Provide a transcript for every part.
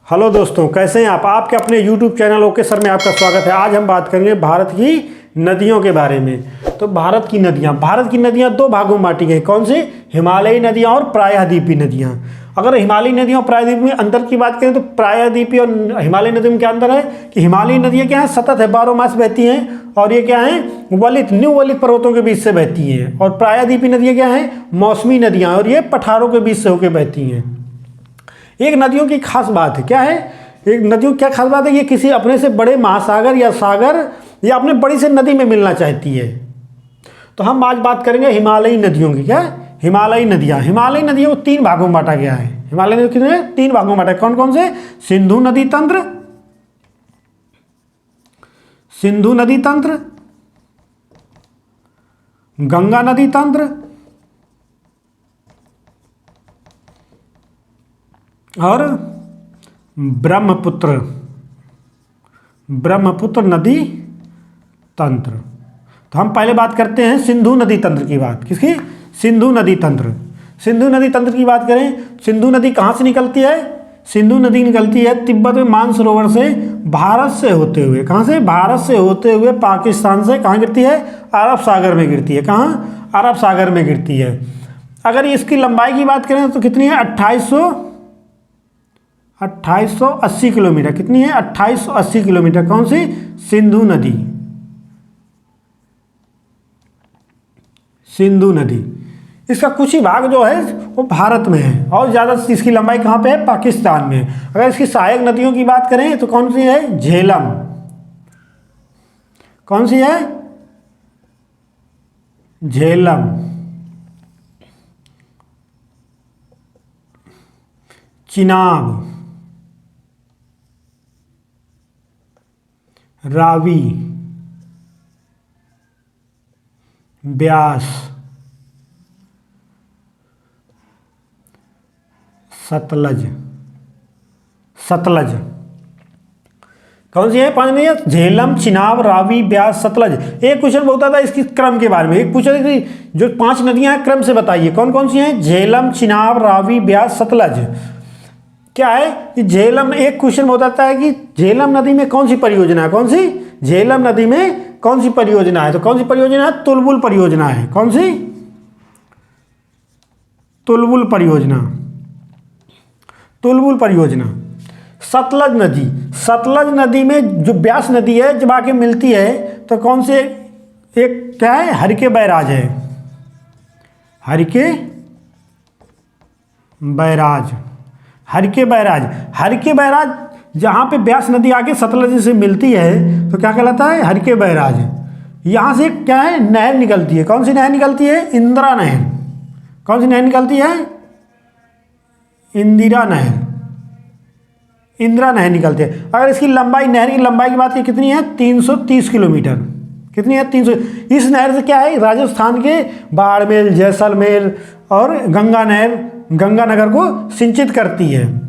Hello दोस्तों, कैसे हैं आप? आपके अपने YouTube चैनल ओके सर में आपका स्वागत है। आज हम बात करेंगे भारत की नदियों के बारे में। तो भारत की नदियां दो भागों में बांटी गई। कौन सी? हिमालयी नदियां और प्रायद्वीपीय नदियां। अगर हिमालयी नदियों और प्रायद्वीप में अंतर की बात करें तो प्रायद्वीपीय और हिमालयी नदियों में क्या अंतर है कि हिमालयी नदियां क्या है, सतत है, 12 मास बहती हैं और ये क्या है, न्यू वलित पर्वतों के बीच से बहती हैं। और प्रायद्वीपीय नदियां क्या है, मौसमी नदियां, और ये पठारों के बीच से होकर बहती हैं। एक नदियों की खास बात है, क्या है एक नदियों की क्या खास बात है, ये किसी अपने से बड़े महासागर या सागर या अपने बड़ी से नदी में मिलना चाहती है। तो हम आज बात करेंगे हिमालयी नदियों की। क्या? हिमालयी नदियों को 3 भागों में बांटा गया है। हिमालयी नदियों कितने? 3 भागों में बांटा। कौन कौन से? सिंधु नदी तंत्र, गंगा नदी तंत्र और ब्रह्मपुत्र नदी तंत्र। तो हम पहले बात करते हैं सिंधु नदी तंत्र की बात। किसकी? सिंधु नदी तंत्र की बात करें, सिंधु नदी कहाँ से निकलती है? सिंधु नदी निकलती है तिब्बत में मानसरोवर से, भारत से होते हुए। कहाँ से? भारत से होते हुए पाकिस्तान से कहाँ गिरती है? अरब सागर में गिरती है। कहाँ? अरब सागर में गिरती है। अगर इसकी लंबाई की बात करें तो कितनी है? 2880 किलोमीटर। कितनी है? 2880 किलोमीटर। कौन सी? सिंधु नदी। इसका कुछ ही भाग जो है वो भारत में है और ज़्यादा इसकी लंबाई कहाँ पे है? पाकिस्तान में। अगर इसकी सहायक नदियों की बात करें तो कौन सी है? झेलम। कौन सी है? झेलम, चिनाब, रावी, ब्यास, सतलज। कौन सी है? 5 नदियाँ? झेलम, चिनाब, रावी, ब्यास, सतलज। एक क्वेश्चन होता था इसकी क्रम के बारे में। एक पूछा कि जो 5 नदियाँ हैं क्रम से बताइए कौन कौन सी हैं? झेलम, चिनाब, रावी, ब्यास, सतलज। क्या है कि झेलम, एक क्वेश्चन बताता है कि झेलम नदी में कौन सी परियोजना है? कौन सी? झेलम नदी में कौन सी परियोजना है? तो कौन सी परियोजना है? तुलबुल परियोजना है। कौन सी? तुलबुल परियोजना। सतलज नदी में जो ब्यास नदी है जब आके मिलती है तो कौन से एक क्या है? हरिके बैराज है। हरिके बैराज जहाँ पे ब्यास नदी आके सतलज से मिलती है तो क्या कहलाता है? हरिके बैराज। यहाँ से क्या है? नहर निकलती है। कौन सी नहर निकलती है? इंदिरा नहर। कौन सी नहर निकलती है? इंदिरा नहर निकलती है। अगर इसकी लंबाई, नहर की लंबाई की बात की कितनी है? 330 किलोमीटर। कितनी है? 300। इस नहर से क्या है? राजस्थान के बाड़मेर, जैसलमेर और गंगानगर को सिंचित करती है।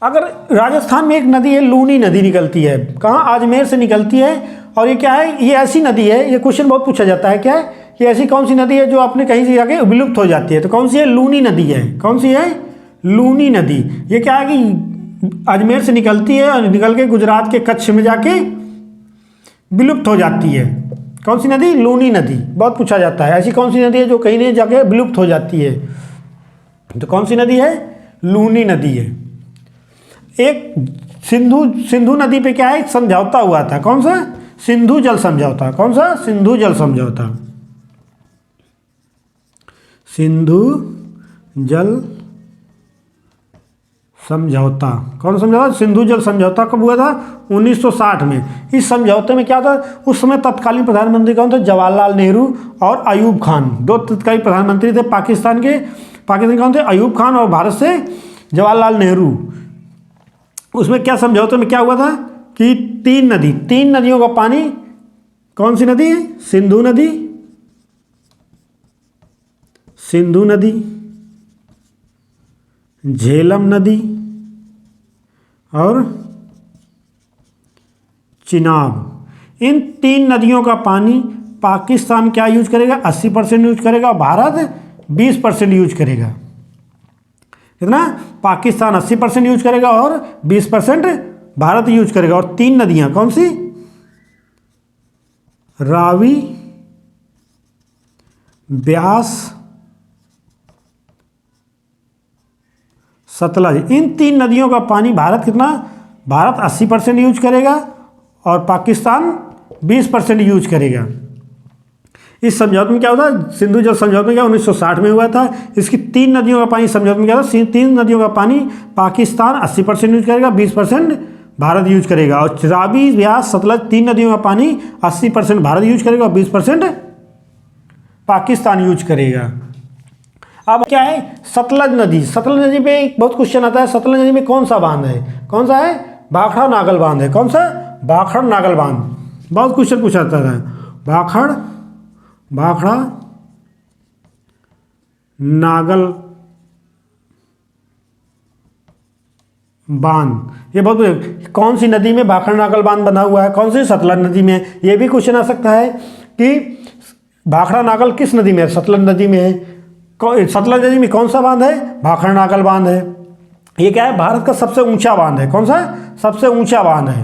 अगर राजस्थान में एक नदी है, लूनी नदी निकलती है। कहाँ? अजमेर से निकलती है। और ये क्या है? ये ऐसी नदी है, ये क्वेश्चन बहुत पूछा जाता है। क्या है कि ऐसी कौन सी नदी है जो अपने कहीं से जाके विलुप्त हो जाती है? तो कौन सी है? लूनी नदी है। कौन सी है? लूनी नदी। ये क्या है कि अजमेर से निकलती है और निकल के गुजरात के कच्छ में जाके विलुप्त हो जाती है। कौन सी नदी? लूनी नदी। बहुत पूछा जाता है ऐसी कौन सी नदी है जो कहीं नहीं जाके विलुप्त हो जाती है? तो कौन सी नदी है? लूनी नदी है। एक सिंधु नदी पे क्या है? एक समझौता हुआ था। कौन सा? सिंधु जल समझौता। कौन सा? सिंधु जल समझौता। कौन समझौता? सिंधु जल समझौता कब हुआ था? 1960 में। इस समझौते में क्या था? उस समय तत्कालीन प्रधानमंत्री कौन थे? जवाहरलाल नेहरू और अयूब खान। 2 तत्कालीन प्रधानमंत्री थे पाकिस्तान कौन थे? अयूब खान। और भारत से जवाहरलाल नेहरू। उसमें क्या समझौते में क्या हुआ था कि 3 नदियों का पानी, कौन सी नदी है? सिंधु नदी, झेलम नदी और चिनाब। इन 3 नदियों का पानी पाकिस्तान क्या यूज करेगा? 80% यूज करेगा और भारत 20% यूज करेगा। कितना, पाकिस्तान 80% यूज करेगा और 20% भारत यूज करेगा। और 3 नदियां कौन सी, रावी, ब्यास, सतलज, इन 3 नदियों का पानी भारत कितना, भारत 80% यूज करेगा और पाकिस्तान 20% यूज करेगा। इस समझौते में क्या होता है, सिंधु जल समझौते में क्या 1960 में हुआ था। इसकी 3 नदियों का पानी समझौते में क्या था, 3 नदियों का पानी पाकिस्तान 80% यूज करेगा, 20% भारत यूज करेगा। और रावी, ब्यास, सतलज 3 नदियों का पानी 80% भारत यूज करेगा और 20% पाकिस्तान यूज करेगा। अब क्या है, सतलज नदी। सतलज नदी पे एक बहुत क्वेश्चन आता है, सतलज नदी में कौन सा बांध है, कौन सा है, भाखड़ा नागल बांध है। कौन सा, भाखड़ नागल बांध। बहुत क्वेश्चन पूछा जाता है, भाखड़ा नागल बांध। ये बहुत, कौन सी नदी में भाखड़ नागल बांध बना हुआ है, कौन सी, सतलज नदी में। ये भी क्वेश्चन आ सकता है कि भाखड़ा नागल किस नदी में है, सतलज नदी में है। सतलज नदी में कौन सा बांध है, भाखड़ नागल बांध है। ये क्या है, भारत का सबसे ऊंचा बांध है। कौन सा, सबसे ऊंचा बांध है।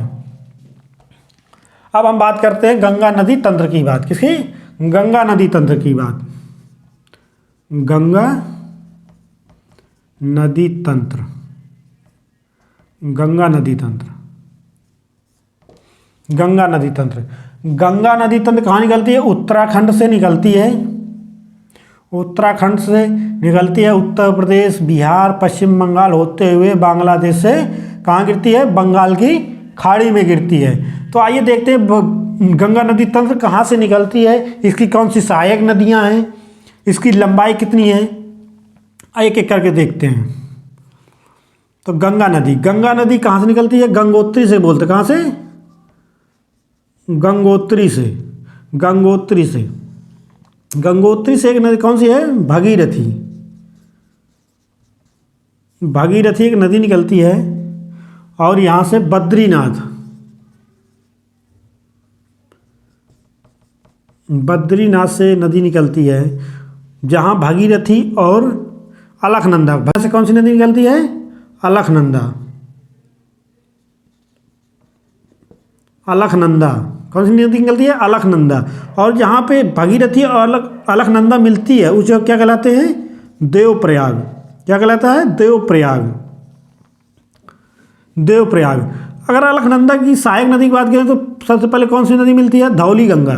अब हम बात करते हैं गंगा नदी तंत्र की बात, किसकी, गंगा नदी तंत्र की बात। गंगा नदी तंत्र, गंगा नदी तंत्र, गंगा नदी तंत्र। गंगा नदी तंत्र कहाँ निकलती है, उत्तराखंड से निकलती है। उत्तराखंड से निकलती है, उत्तर प्रदेश, बिहार, पश्चिम बंगाल होते हुए बांग्लादेश से कहाँ गिरती है, बंगाल की खाड़ी में गिरती है। तो आइए देखते हैं गंगा नदी तंत्र कहाँ से निकलती है, इसकी कौन सी सहायक नदियाँ हैं, इसकी लंबाई कितनी है, एक एक करके देखते हैं। तो गंगा नदी कहाँ से निकलती है, गंगोत्री से बोलते, कहाँ से, गंगोत्री से। गंगोत्री से एक नदी कौन सी है, भागीरथी। भागीरथी एक नदी निकलती है और यहाँ से बद्रीनाथ से नदी निकलती है, जहाँ भागीरथी और अलकनंदा, वहाँ से कौन सी नदी निकलती है, अलकनंदा। कौन सी नदी निकलती है, अलकनंदा। और जहाँ पे भागीरथी और अलकनंदा मिलती है उस जगह क्या कहलाते हैं, देवप्रयाग। क्या कहलाता है, देवप्रयाग। अगर अलकनंदा की सहायक नदी की बात करें तो सबसे पहले कौन सी नदी मिलती है, धौली गंगा।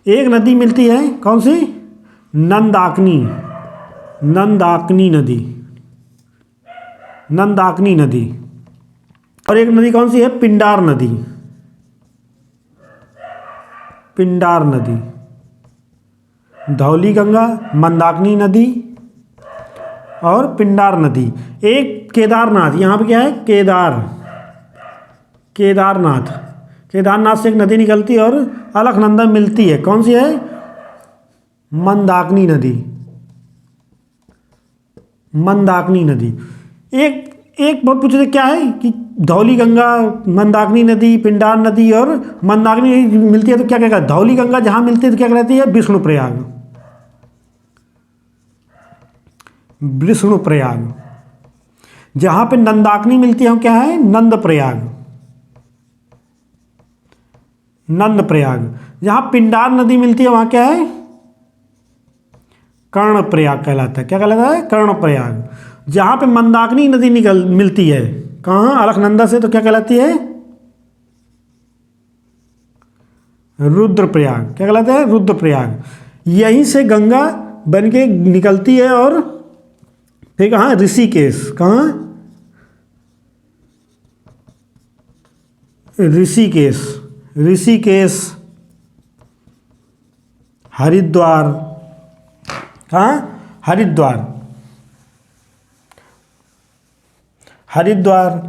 एक नदी मिलती है कौन सी, नंदाकिनी नदी। और एक नदी कौन सी है, पिंडार नदी। धौली गंगा, मंदाकिनी नदी और पिंडार नदी। एक केदारनाथ, यहाँ पे क्या है, केदारनाथ से एक नदी निकलती है और अलकनंदा मिलती है, कौन सी है, मंदाकिनी नदी। एक बहुत पूछे क्या है कि धौली गंगा, मंदाकिनी नदी, पिंडार नदी और मंदाकिनी मिलती है तो क्या कहेगा, धौली गंगा जहाँ मिलती है तो क्या कहलाती है, विष्णुप्रयाग। जहाँ पे नंदाकिनी मिलती है क्या है, नंदप्रयाग। जहाँ पिंडार नदी मिलती है वहाँ क्या है, कर्णप्रयाग कहलाता है। क्या कहलाता है, कर्णप्रयाग। जहाँ पे मंदाकिनी नदी मिलती है कहाँ, अलकनंदा से, तो क्या कहलाती है, रुद्रप्रयाग। क्या कहलाता है, रुद्रप्रयाग। यहीं से गंगा बन के निकलती है और फिर कहाँ, ऋषिकेश। कहाँ, ऋषिकेश, हरिद्वार। कहाँ,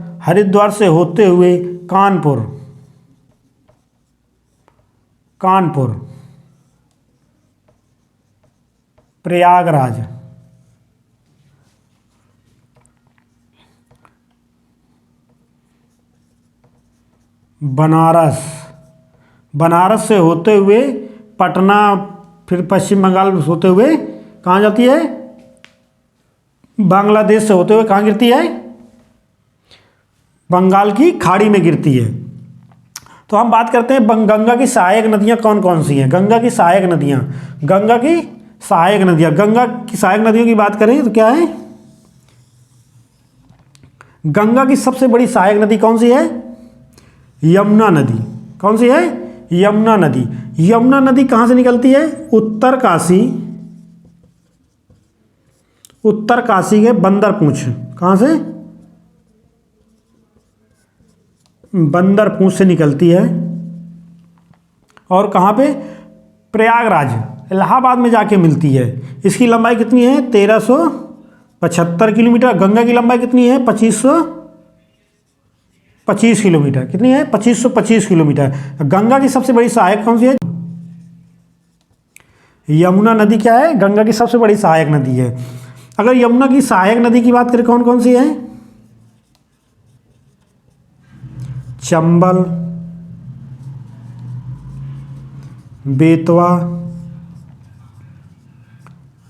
हरिद्वार से होते हुए कानपुर, प्रयागराज, बनारस से होते हुए पटना, फिर पश्चिम बंगाल होते हुए कहाँ जाती है, बांग्लादेश से होते हुए कहाँ गिरती है, बंगाल की खाड़ी में गिरती है। तो हम बात करते हैं गंगा की सहायक नदियाँ कौन कौन सी हैं। गंगा की सहायक नदियाँ, गंगा की सहायक नदियाँ, गंगा की सहायक नदियों की बात करें तो क्या है, गंगा की सबसे बड़ी सहायक नदी कौन सी है, यमुना नदी। कौन सी है, यमुना नदी। यमुना नदी कहाँ से निकलती है, उत्तरकाशी, उत्तरकाशी के बंदरपूंछ, कहाँ से, बंदरपूंछ से निकलती है और कहाँ पे, प्रयागराज, इलाहाबाद में जाके मिलती है। इसकी लंबाई कितनी है, 1375 किलोमीटर। गंगा की लंबाई कितनी है, 2525 किलोमीटर। कितनी है, 2525 किलोमीटर। गंगा की सबसे बड़ी सहायक कौन सी है, यमुना नदी क्या है, गंगा की सबसे बड़ी सहायक नदी है। अगर यमुना की सहायक नदी की बात करें कौन कौन सी है, चंबल, बेतवा,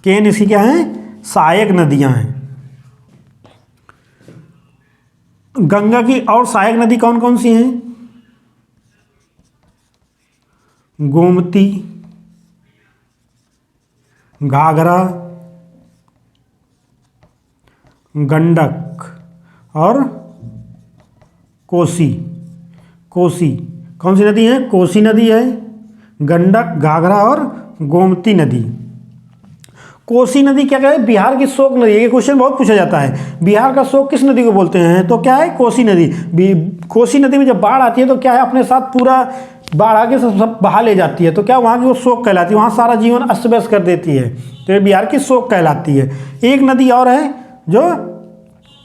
केन इसकी क्या है, सहायक नदियां हैं। गंगा की और सहायक नदी कौन कौन सी हैं, गोमती, घाघरा, गंडक और कोसी। कोसी कौन सी नदी है, कोसी नदी है, गंडक, घाघरा और गोमती नदी। कोसी नदी क्या है, बिहार की शोक नदी है। ये क्वेश्चन बहुत पूछा जाता है, बिहार का शोक किस नदी को बोलते हैं, तो क्या है, कोसी नदी। कोसी नदी में जब बाढ़ आती है तो क्या है, अपने साथ पूरा बाढ़ आके सब बहा ले जाती है, तो क्या वहाँ की वो शोक कहलाती है, वहाँ सारा जीवन अस्त व्यस्त कर देती है, तो ये बिहार की शोक कहलाती है। एक नदी और है जो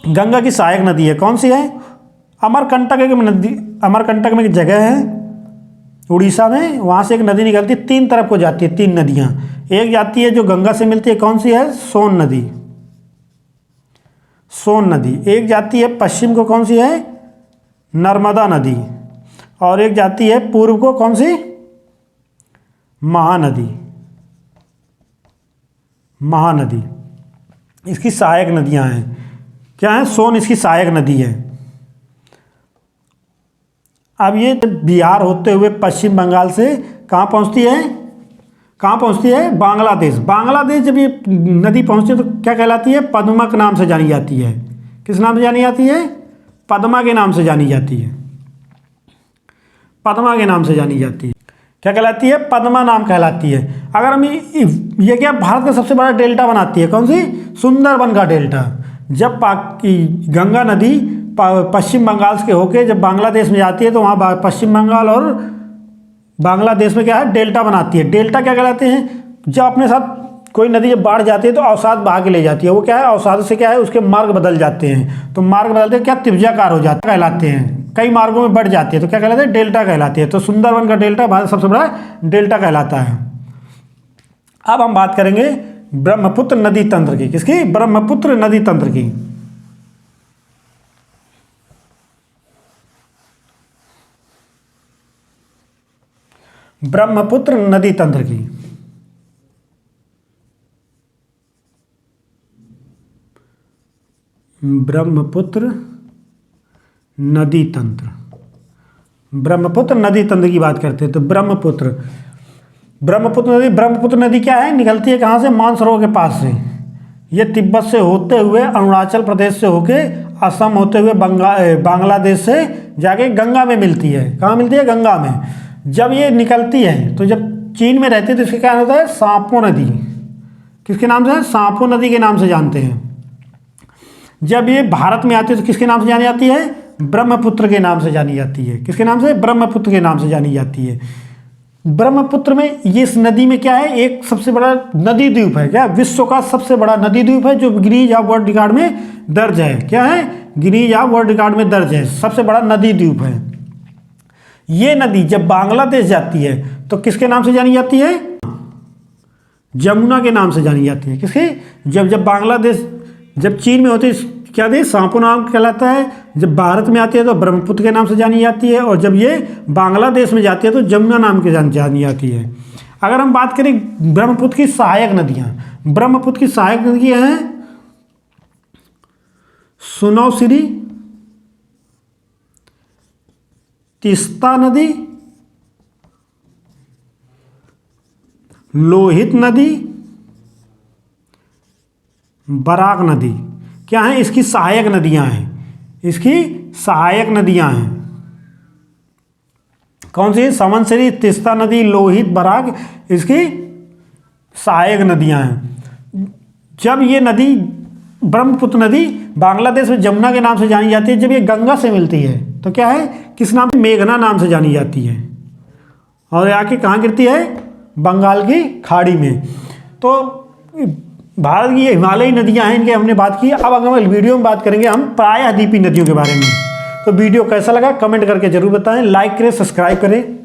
गंगा की सहायक नदी है, कौन सी है, अमरकंटक एक नदी, अमरकंटक में एक जगह है उड़ीसा में, वहाँ से एक नदी निकलती है, तीन तरफ को जाती है, तीन नदियाँ। एक जाती है जो गंगा से मिलती है, कौन सी है, सोन नदी, सोन नदी। एक जाती है पश्चिम को, कौन सी है, नर्मदा नदी। और एक जाती है पूर्व को, कौन सी, महानदी, महानदी। इसकी सहायक नदियाँ हैं, क्या है, सोन इसकी सहायक नदी है। अब ये बिहार होते हुए पश्चिम बंगाल से कहाँ पहुँचती है, कहाँ पहुँचती है, बांग्लादेश। बांग्लादेश जब ये नदी पहुँचती है तो क्या कहलाती है, पद्मा के नाम से जानी जाती है। किस नाम से जानी जाती है, पद्मा के नाम से जानी जाती है, पद्मा के नाम से जानी जाती है। क्या कहलाती है, पद्मा नाम कहलाती है। अगर हम ये क्या भारत का सबसे बड़ा डेल्टा बनाती है, कौन सी, सुंदरबन का डेल्टा। जब गंगा नदी पश्चिम बंगाल के होके जब बांग्लादेश में जाती है तो वहाँ पश्चिम बंगाल और बांग्लादेश में क्या है, डेल्टा बनाती है। डेल्टा क्या कहलाते हैं, जब अपने साथ कोई नदी जब बाढ़ जाती है तो अवसाद बहा के ले जाती है, वो क्या है, अवसाद से क्या है, उसके मार्ग बदल जाते हैं, तो मार्ग बदलते हैं क्या, त्रिभुजाकार हो जाते कहलाते हैं, कई मार्गों में बढ़ जाती है, तो क्या कहलाते हैं, डेल्टा कहलाती है। तो सुंदरबन का डेल्टा भारत सबसे बड़ा डेल्टा कहलाता है। अब हम बात करेंगे ब्रह्मपुत्र नदी तंत्र की, किसकी, ब्रह्मपुत्र नदी तंत्र की। ब्रह्मपुत्र नदी तंत्र की। ब्रह्मपुत्र नदी तंत्र, ब्रह्मपुत्र नदी तंत्र की बात करते हैं तो ब्रह्मपुत्र नदी क्या है, निकलती है कहाँ से, मानसरोवर के पास से। ये तिब्बत से होते हुए अरुणाचल प्रदेश से होके असम होते हुए बांग्लादेश से जाके गंगा में मिलती है। कहाँ मिलती है, गंगा में। जब ये निकलती है तो जब चीन में रहती है तो इसका क्या होता है, सांपो नदी। किसके नाम से, सांपो नदी के नाम से जानते हैं। जब ये भारत में आती है तो किसके नाम से जानी जाती है, ब्रह्मपुत्र के नाम से जानी जाती है। किसके नाम से, ब्रह्मपुत्र के नाम से जानी जाती है। ब्रह्मपुत्र में ये इस नदी में क्या है, एक सबसे बड़ा नदी द्वीप है, क्या, विश्व का सबसे बड़ा नदी द्वीप है जो गिनीज ऑफ वर्ल्ड रिकॉर्ड में दर्ज है। क्या है, गिनीज ऑफ वर्ल्ड रिकॉर्ड में दर्ज है, सबसे बड़ा नदी द्वीप है। ये नदी जब बांग्लादेश जाती है तो किसके नाम से जानी जाती है, जमुना के नाम से जानी जाती है। किसके, जब बांग्लादेश, जब चीन में होती है क्या दे, सांपो नाम कहलाता है। जब भारत में आती है तो ब्रह्मपुत्र के नाम से जानी जाती है, और जब ये बांग्लादेश में जाती है तो जमुना नाम के जानी जाती है। अगर हम बात करें ब्रह्मपुत्र की सहायक नदियाँ, ब्रह्मपुत्र की सहायक नदियाँ हैं सुनौसिरी, तीस्ता नदी, लोहित नदी, बराक नदी। क्या है? इसकी सहायक नदियां हैं, इसकी सहायक नदियां हैं। कौन सी? समनसिरी, तीस्ता नदी, लोहित, बराक, इसकी सहायक नदियां हैं। जब ये नदी ब्रह्मपुत्र नदी बांग्लादेश में जमुना के नाम से जानी जाती है, जब ये गंगा से मिलती है तो क्या है? किस नाम? मेघना नाम से जानी जाती है। और आके कहाँ गिरती है? बंगाल की खाड़ी में। तो भारत की ये हिमालयी नदियां हैं, इनकी हमने बात की। अब अगर वीडियो में बात करेंगे हम प्रायद्वीपीय नदियों के बारे में। तो वीडियो कैसा लगा कमेंट करके जरूर बताएं, लाइक करें, सब्सक्राइब करें।